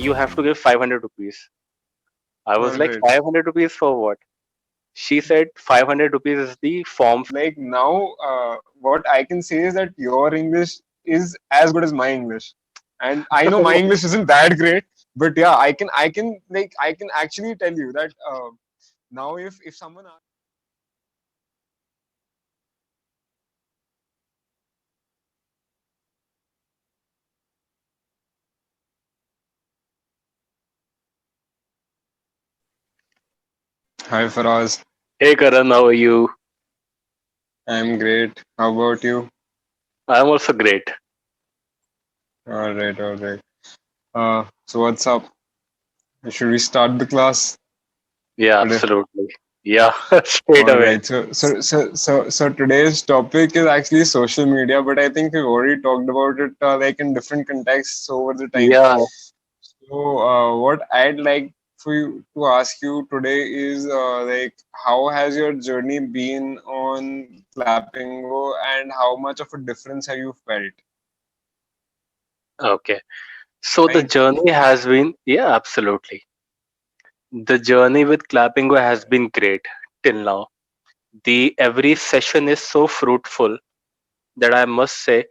you have to give 500 rupees. I was All like, right. 500 rupees for what? She said 500 rupees is the form. Like now, what I can say is that your English is as good as my English, and I know my English isn't that great, but yeah, I can actually tell you that now if someone asks, hi Faraz, Hey Karan, how are you? I'm great. How about you? I'm also great. All right, all right. So what's up? Should we start the class Yeah, today? absolutely. Yeah, straight All away. right. So today's topic is actually social media, but I think we've already talked about it like in different contexts over the time. Yeah, So what I'd like for you to ask you today is like how has your journey been on Clapingo and how much of a difference have you felt? okay. So the Right. journey has been, yeah, absolutely. The journey with Clapingo has been great till now. The every session is so fruitful that I must say,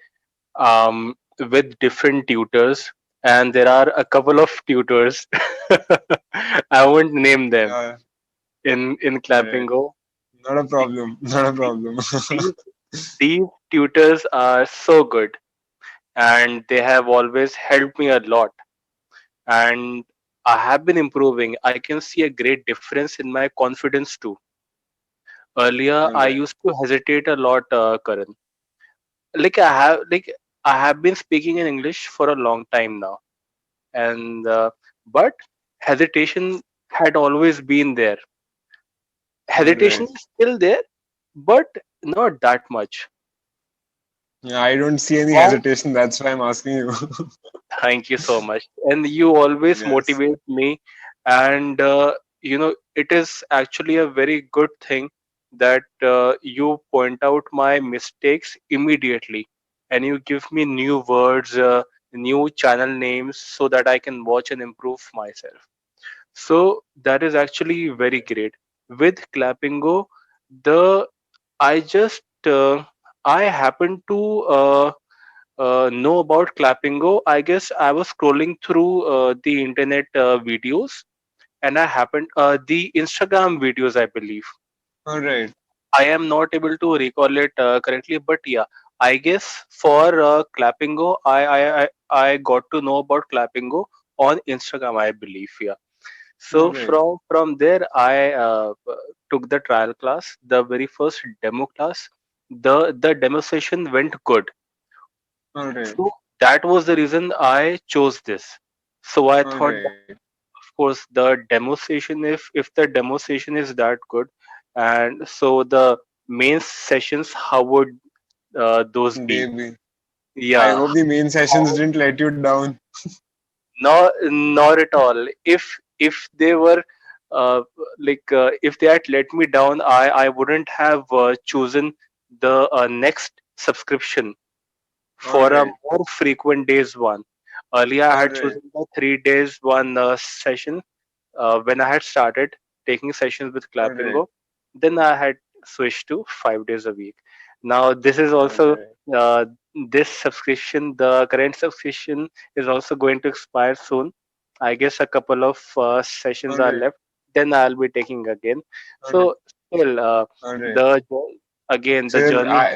with different tutors, and there are a couple of tutors. I won't name them Yeah. in All right. Clapingo. Not a The, problem. Not a the, problem. these these tutors are so good, and they have always helped me a lot. And I have been improving. I can see a great difference in my confidence too. Earlier, All I right. used to hesitate a lot, Karan. Like I have been speaking in English for a long time now, and but hesitation had always been there. All Hesitation right. is still there, but not that much. Yeah, I don't see any Why? hesitation. That's why I'm asking you. Thank you so much. And you always Yes. motivate me. And, it is actually a very good thing that you point out my mistakes immediately and you give me new words, new channel names so that I can watch and improve myself. So that is actually very great. With Clapingo, the I just I happen to know about Clapingo. I guess I was scrolling through the internet videos, and I happened the Instagram videos, I believe. All right. I am not able to recall it correctly, but yeah, I guess for Clapingo, I got to know about Clapingo on Instagram, I believe. Yeah. All So right. from there, I took the trial class, the very first demo class. The demo session went good. All right. So that was the reason I chose this. So I All thought, that, right. of course, the demo session, if the demo session is that good, and so the main sessions, how would those be? Maybe. I Yeah, hope the main sessions how, didn't let you down. not at all. If they were if they had let me down, I wouldn't have chosen the next subscription All for a right. more frequent days one. Earlier, I All had right. chosen the 3 days one session when I had started taking sessions with All right. Clapingo. Then I had switched to 5 days a week. Now this is All also right. uh, this subscription. The current subscription is also going to expire soon. I guess a couple of sessions All are right. left. Then I'll be taking again. All right. So still, All right. the again the So, journey.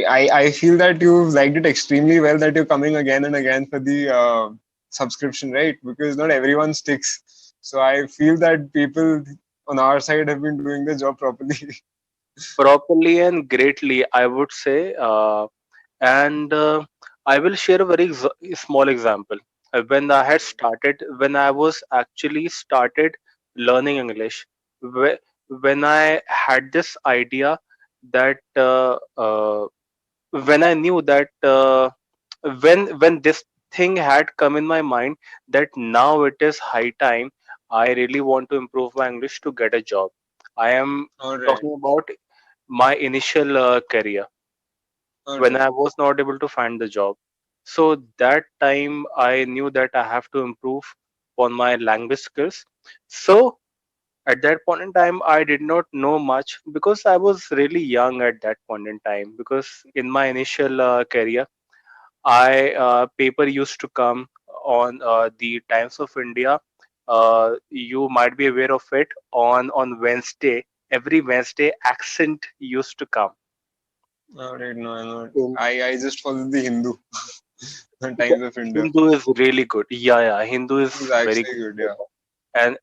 I feel that you've liked it extremely well that you're coming again and again for the subscription, right? Because not everyone sticks. So I feel that people on our side have been doing the job properly. Properly and greatly, I would say. And I will share a very small example. When I All had right. started, when I was actually started learning English, whe- when I had this idea that when I knew that when this thing had come in my mind that now it is high time, I really want to improve my English to get a job. I am All right. talking about my initial career All when right. I was not able to find the job. So that time I knew that I have to improve on my language skills. So at that point in time, I did not know much because I was really young at that point in time. Because in my initial career, I paper used to come on the Times of India. You might be aware of it on Wednesday. Every Wednesday, accent used to come. All right, no, I'm not. In, I just follow the Hindu yeah, Times of India. Hindu is really good. Yeah, yeah, Hindu is It's very actually good. good, yeah.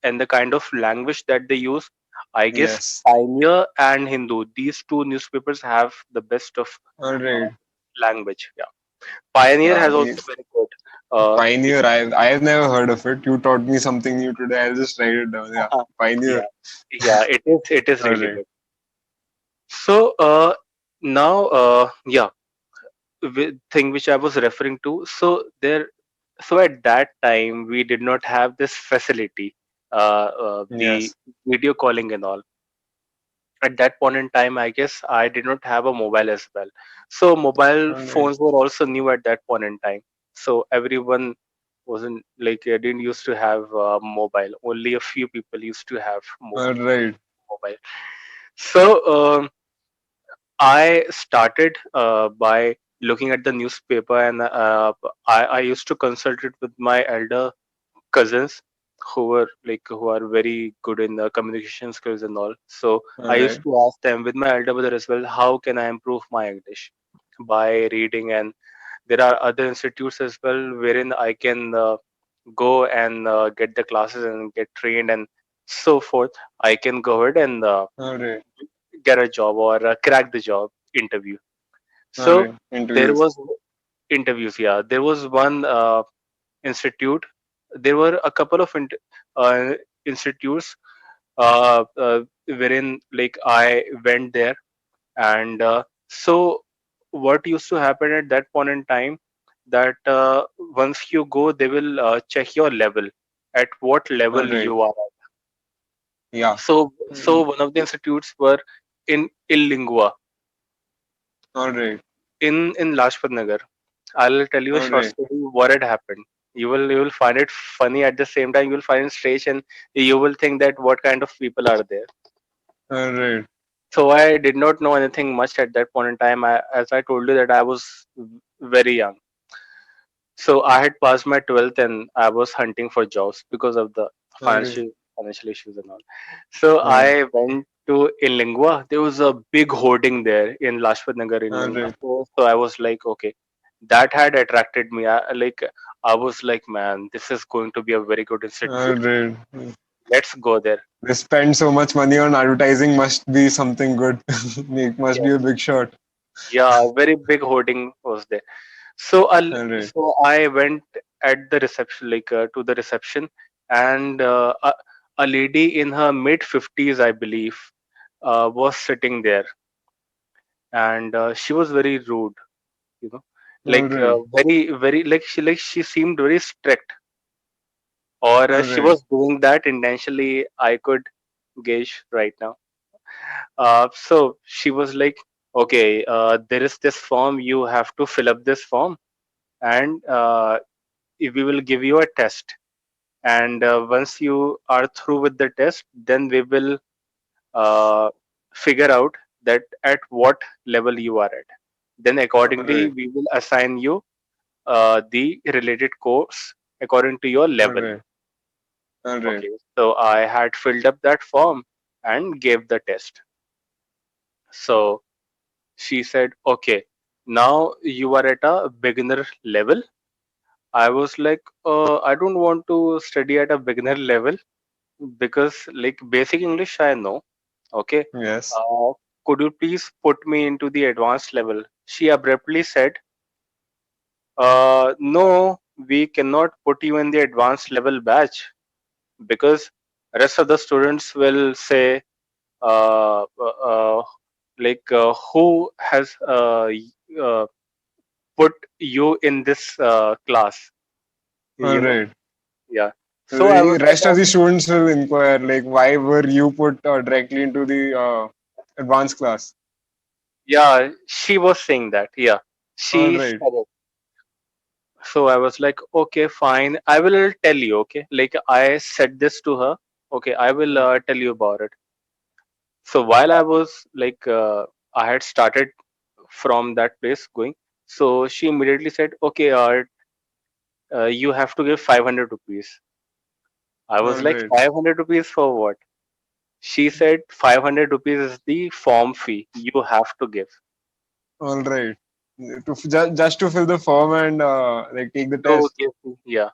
And the kind of language that they use, I guess Yes. Pioneer and Hindu, these two newspapers have the best of All uh, right. language. Yeah, Pioneer Yeah, has also very good. It, Pioneer. I've never heard of it. You taught me something new today. I'll just write it down. Yeah. Pioneer. yeah, yeah, it is All really right. good. So now, yeah, thing which I was referring to. So at that time we did not have this facility, the Yes. video calling and all. At that point in time, I guess I did not have a mobile as well. So mobile All right. phones were also new at that point in time. So everyone wasn't like didn't used to have mobile. Only a few people used to have All right. mobile. So I started by looking at the newspaper, and I used to consult it with my elder cousins who are very good in the communication skills and all. So All I used right. to ask them with my elder brother as well, how can I improve my English by reading? And there are other institutes as well wherein I can go and get the classes and get trained and so forth. I can go ahead and All right. get a job or crack the job interview. All So right. there Interviews. was interviews. Yeah, there was one institute. There were a couple of institutes wherein like I went there, and so what used to happen at that point in time, that once you go, they will check your level, at what All level right. you are at. Yeah. So one of the institutes were in Illingua, All right. in Lajpat Nagar. I'll tell you a All short right. story what had happened. You will find it funny, at the same time you will find it strange, and you will think that what kind of people are there. All right. So I did not know anything much at that point in time. As I told you that I was very young. So I had passed my 12th and I was hunting for jobs because of the All right. financial issues and all. So Yeah. I went to Inlingua. There was a big hoarding there in Lajpat Nagar in All Inlingua. right. So I was like, okay, that had attracted me. I was like, man, this is going to be a very good All institute. right. Let's go there. They spend so much money on advertising. Must be something good. Must Yeah, be a big shot. yeah, a very big hoarding was there. All right. So I went at the reception, to the reception, and a lady in her mid 50s, I believe, was sitting there, and she was very rude, you know, All right. very she seemed very strict, or All she right. was doing that intentionally. I could gauge right now. So she was like, "Okay, there is this form. You have to fill up this form, and we will give you a test, and once you are through with the test, then we will uh, figure out that at what level you are at. Then All accordingly right. we will assign you the related course according to your All level." right. All right. Okay, so I had filled up that form and gave the test. So she said, okay, now you are at a beginner level. I was like, I don't want to study at a beginner level, because like basic English I know. Okay. Yes. Uh, could you please put me into the advanced level? She abruptly said, no, we cannot put you in the advanced level batch, because rest of the students will say, uh, uh, uh, who has uh, put you in this class, All you know? right. Yeah. So I The was like, rest of the students will inquire, like, why were you put directly into the advanced class? yeah, she was saying that. Yeah, All she right. said it. So I was like, okay, fine. I will tell you. Okay, like I said this to her. Okay, I will Hmm. tell you about it. So while I was like, I had started from that place going. So she immediately said, okay, you have to give 500 rupees. I was All like, right. 500 rupees for what? She said, 500 rupees is the form fee you have to give. All right. Just to fill the form and like take the So test. give me, yeah.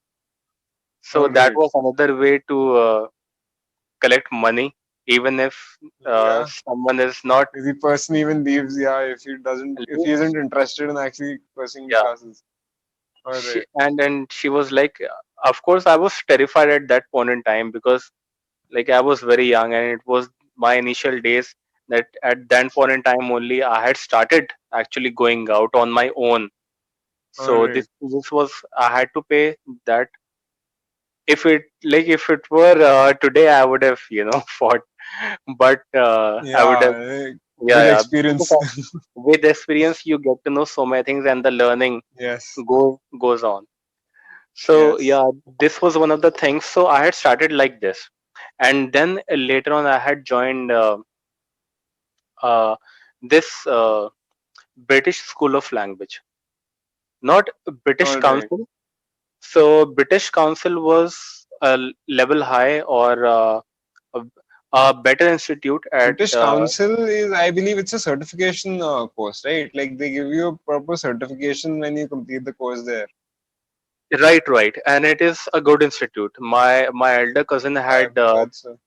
So All that right. was another way to collect money, even if Yeah. someone is not. The person even leaves, yeah, if he isn't interested in actually pursuing the Yeah, classes. All right. and she was like, of course, I was terrified at that point in time because like I was very young and it was my initial days that at that point in time only I had started actually going out on my own. All So right. this was I had to pay that. If it were today, I would have fought, but I would have. Yeah. Yeah, With yeah. Because experience. with experience, you get to know so many things, and the learning Yes. goes on. So Yes. yeah, this was one of the things. So I had started like this, and then later on, I had joined uh, this British School of Language, not British All right. Council. So British Council was a level high or a, a better institute at. British Council is, I believe, it's a certification course, right? Like they give you a proper certification when you complete the course there. Right, right, and it is a good institute. My elder cousin I've had. heard so.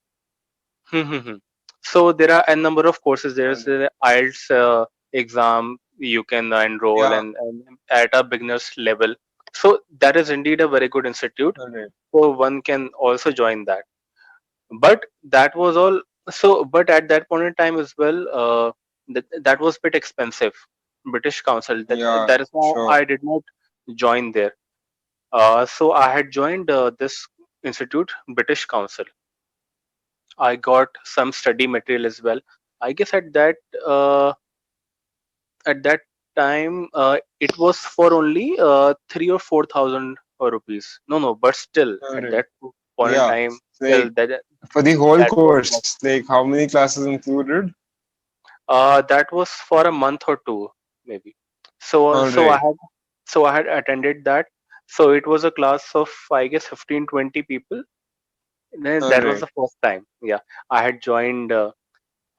So there are a number of courses. All There's right. the IELTS exam you can enroll Yeah. and at a beginner's level. So that is indeed a very good institute. All right. So one can also join that. But that was all. So, but at that point in time as well, that was a bit expensive. British Council. Yeah. That is why Sure. I did not join there. So I had joined this institute, British Council. I got some study material as well. I guess uh, at that time it was for only 3 or 4 thousand rupees. No, no, but still All at right. that point in Yeah. time, Like still for the whole that was course, like how many classes included? that was for a month or two maybe. So All so I right. had so I had attended that. So it was a class of I guess 15-20 people. Then All that was right. the first time. Yeah, I had joined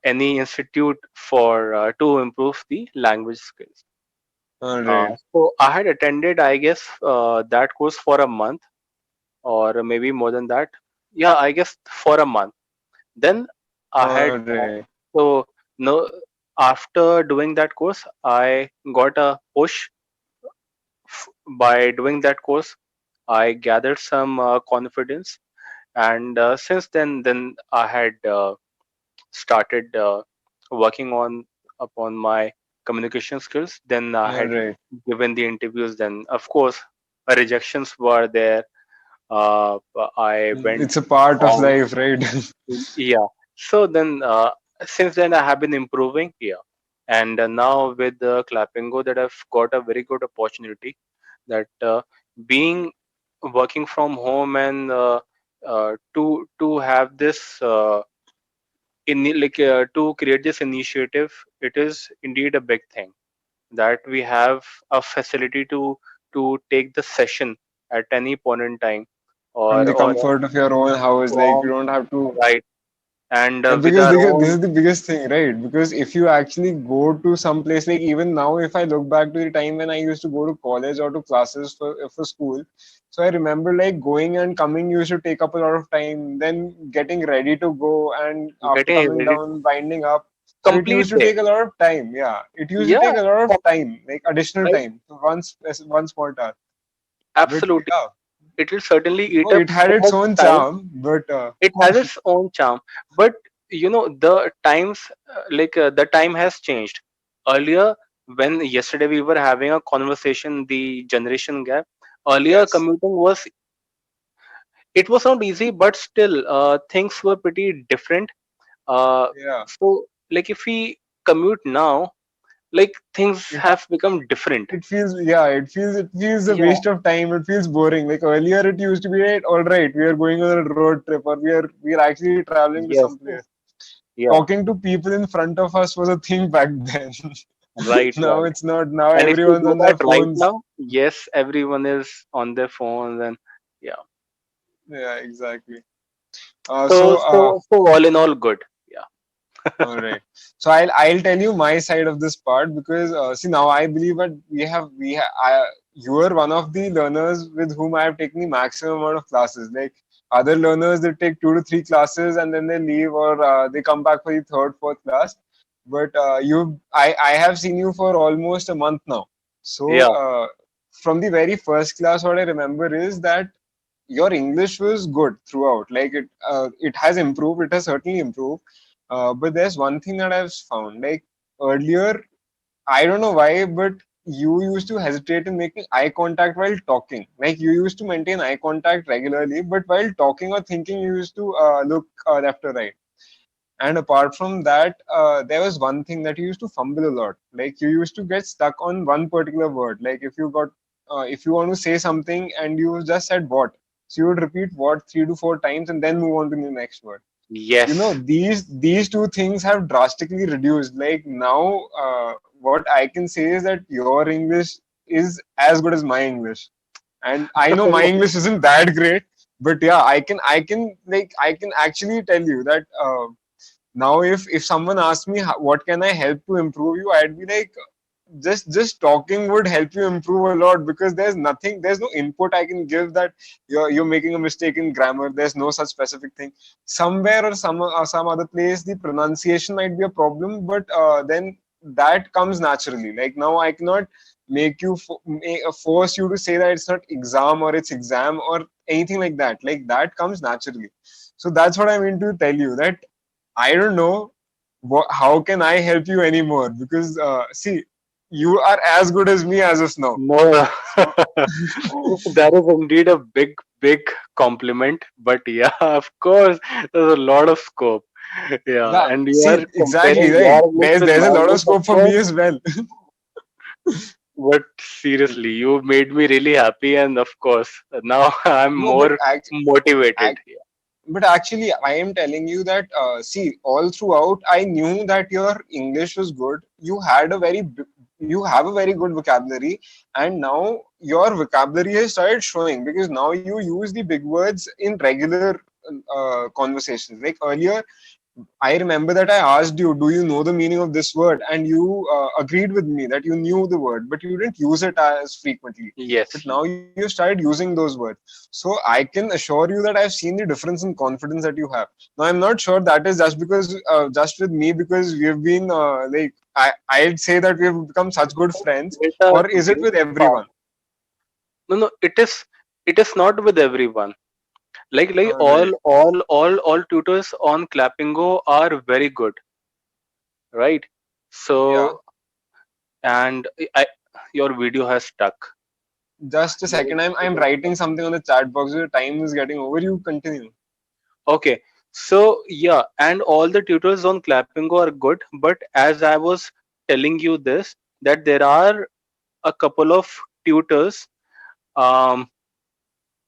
any institute for to improve the language skills. All right. So I had attended, I guess, that course for a month or maybe more than that. Yeah, I guess for a month. Then I All had right. so no after doing that course, I got a push by doing that course. I gathered some confidence, and since then I had started working on upon my communication skills. Then I All had right. given the interviews. Then of course rejections were there. I went It's a part of on. life, right? Yeah. So then since then I have been improving. Yeah. And now with the Clapingo that I've got a very good opportunity that being working from home and to have this to create this initiative, it is indeed a big thing that we have a facility to take the session at any point in time From the or comfort of your own house, like you from don't have to. right and with Because our this own is the biggest thing, right? Because if you actually go to some place, like even now, if I look back to the time when I used to go to college or to classes for school, so I remember like going and coming used to take up a lot of time. Then getting ready to go, and after getting coming ready down, winding up. So it used complete to day. take a lot of time. Yeah, it used to Yeah, take a lot of com- time, like additional right. time for one small task. But Absolutely. yeah, It will certainly no, eat up it had so its much own time. charm. But It has its own charm, but the times the time has changed. Earlier, when yesterday we were having a conversation, the generation gap. Earlier, yes, commuting was it was not easy, but still things were pretty different. Uh, yeah, so, like if we commute now, Like things It have become different. it feels, yeah, it feels a Yeah. waste of time. It feels boring. Like earlier, it used to be, right, all right, we are going on a road trip, or we are actually traveling to some Yes. place. Yeah. Talking to people in front of us was a thing back then. Right. Now Right. it's not. Now And if you everyone's do on their that right phones. now, yes, everyone is on their phones, and yeah. Yeah, exactly. So, So all in all, good. Yeah. all right. So I'll tell you my side of this part, because see, now I believe that you are one of the learners with whom I have taken the maximum amount of classes. Like other learners, they take 2 to 3 classes and then they leave, or they come back for the third, fourth class. But I have seen you for almost a month now. So Yeah. from the very first class, what I remember is that your English was good throughout. Like it has improved. It has certainly improved. But there's one thing that I've found. Like earlier, I don't know why, but you used to hesitate in making eye contact while talking. Like you used to maintain eye contact regularly, but while talking or thinking, you used to look left or right. And apart from that, there was one thing that you used to fumble a lot. Like you used to get stuck on one particular word. Like if you want to say something and you just said what, so you would repeat what 3 to 4 times and then move on to the next word. Yes. These two things have drastically reduced. Like now, what I can say is that your English is as good as my English, and I know my English isn't that great, but yeah, I can actually tell you that. Now if someone asks me what can I help to improve you, I'd be like, just talking would help you improve a lot, because there's no input I can give that you're making a mistake in grammar. There's no such specific thing. Somewhere or some other place the pronunciation might be a problem, but then that comes naturally. Like now I cannot make you force you to say that it's not exam or it's exam or anything like that. Like that comes naturally. So that's what I mean to tell you, that I don't know how can I help you anymore, because see, you are as good as me as of now. No, So that is indeed a big, big compliment. But yeah, of course, there's a lot of scope. Yeah, yeah, and you see are exactly, comparing right. your English with There's my a lot of English, of scope for me course. as well. But seriously, you made me really happy, and of course, now I'm No, but more motivated. act, but actually I am telling you that see, all throughout I knew that your English was good. You have a very good vocabulary, and now your vocabulary has started showing, because now you use the big words in regular conversations. Like earlier, I remember that I asked you, "Do you know the meaning of this word?" And you agreed with me that you knew the word, but you didn't use it as frequently. But Yes. now you started using those words. So I can assure you that I've seen the difference in confidence that you have. Now I'm not sure that is just with me, because we've been I'd say that we've become such good friends, Built a or is it great with everyone? bond. No, no, it is not with everyone. Like All right. all tutors on Clapingo are very good, right? Yeah. So, and I, your video has stuck. Just a Your second. I'm video writing something on the chat box. The time is getting over. You continue. Okay, so yeah, and all the tutors on Clapingo are good, but as I was telling you this, that there are a couple of tutors, um,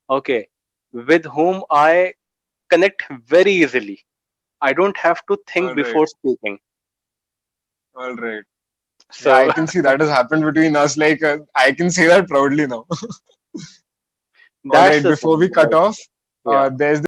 okay, with whom I connect very easily. I don't have to think All right. before speaking. All right. Yeah, So I can see that has happened between us. Like, I can say that proudly now. All that's right, the before thing, we cut right? off, Yeah. there's